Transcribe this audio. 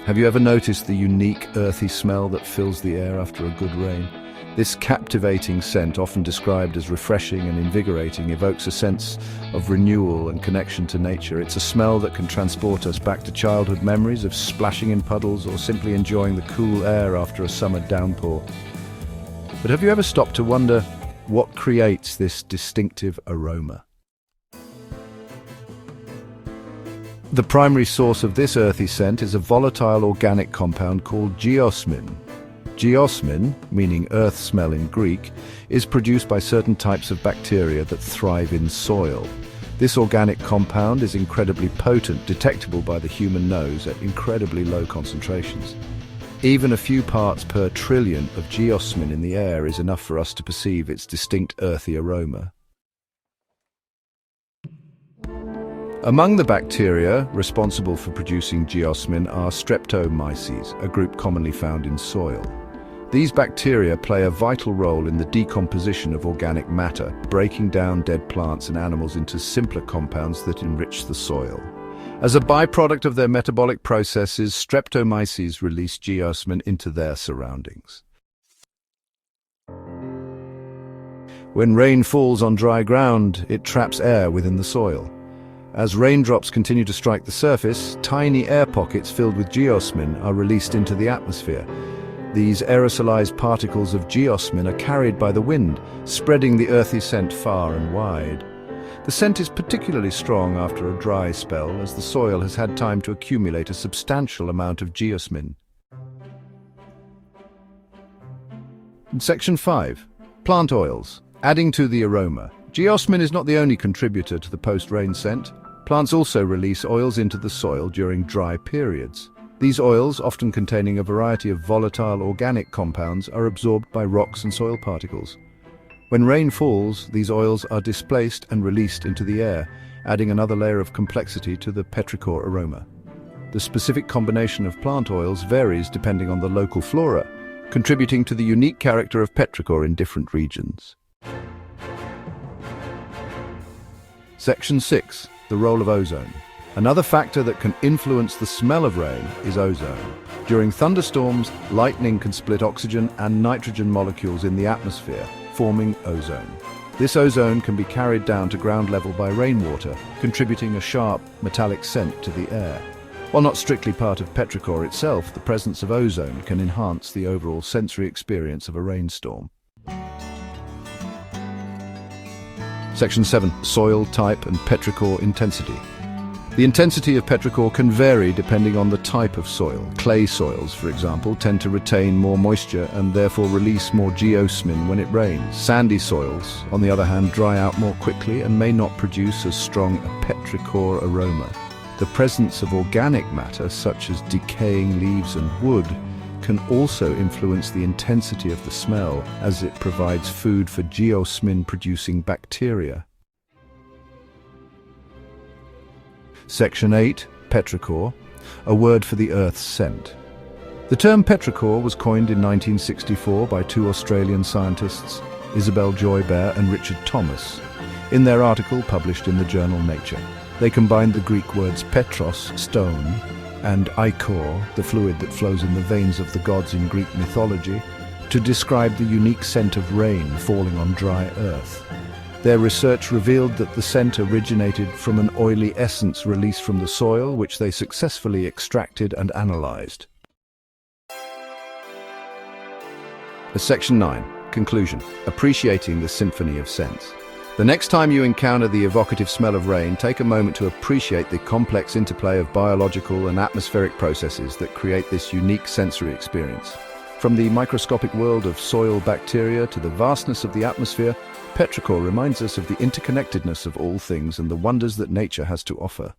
Have you ever noticed the unique earthy smell that fills the air after a good rain? This captivating scent, often described as refreshing and invigorating, evokes a sense of renewal and connection to nature. It's a smell that can transport us back to childhood memories of splashing in puddles or simply enjoying the cool air after a summer downpour. But have you ever stopped to wonder what creates this distinctive aroma? The primary source of this earthy scent is a volatile organic compound called geosmin. Geosmin, meaning earth smell in Greek, is produced by certain types of bacteria that thrive in soil. This organic compound is incredibly potent, detectable by the human nose at incredibly low concentrations. Even a few parts per trillion of geosmin in the air is enough for us to perceive its distinct earthy aroma. Among the bacteria responsible for producing geosmin are Streptomyces, a group commonly found in soil. These bacteria play a vital role in the decomposition of organic matter, breaking down dead plants and animals into simpler compounds that enrich the soil. As a byproduct of their metabolic processes, Streptomyces release geosmin into their surroundings. When rain falls on dry ground, it traps air within the soil. As raindrops continue to strike the surface, tiny air pockets filled with geosmin are released into the atmosphere. These aerosolized particles of geosmin are carried by the wind, spreading the earthy scent far and wide. The scent is particularly strong after a dry spell, as the soil has had time to accumulate a substantial amount of geosmin. Section 5. Plant oils. Adding to the aroma. Geosmin is not the only contributor to the post-rain scent. Plants also release oils into the soil during dry periods. These oils, often containing a variety of volatile organic compounds, are absorbed by rocks and soil particles. When rain falls, these oils are displaced and released into the air, adding another layer of complexity to the petrichor aroma. The specific combination of plant oils varies depending on the local flora, contributing to the unique character of petrichor in different regions. Section 6. The role of ozone. Another factor that can influence the smell of rain is ozone. During thunderstorms, lightning can split oxygen and nitrogen molecules in the atmosphere, forming ozone. This ozone can be carried down to ground level by rainwater, contributing a sharp, metallic scent to the air. While not strictly part of petrichor itself, the presence of ozone can enhance the overall sensory experience of a rainstorm. Section 7. Soil type and petrichor intensity. The intensity of petrichor can vary depending on the type of soil. Clay soils, for example, tend to retain more moisture and therefore release more geosmin when it rains. Sandy soils, on the other hand, dry out more quickly and may not produce as strong a petrichor aroma. The presence of organic matter, such as decaying leaves and wood, can also influence the intensity of the smell, as it provides food for geosmin-producing bacteria. Section 8. Petracore, a word for the Earth's scent. The term petracore was coined in 1964 by two Australian scientists, Isabel Joybert and Richard Thomas, in their article published in the journal Nature. They combined the Greek words petros, stone, and ichor, the fluid that flows in the veins of the gods in Greek mythology, to describe the unique scent of rain falling on dry earth. Their research revealed that the scent originated from an oily essence released from the soil, which they successfully extracted and analyzed. Section 9. Conclusion. Appreciating the symphony of scents. The next time you encounter the evocative smell of rain, take a moment to appreciate the complex interplay of biological and atmospheric processes that create this unique sensory experience. From the microscopic world of soil bacteria to the vastness of the atmosphere, petrichor reminds us of the interconnectedness of all things and the wonders that nature has to offer.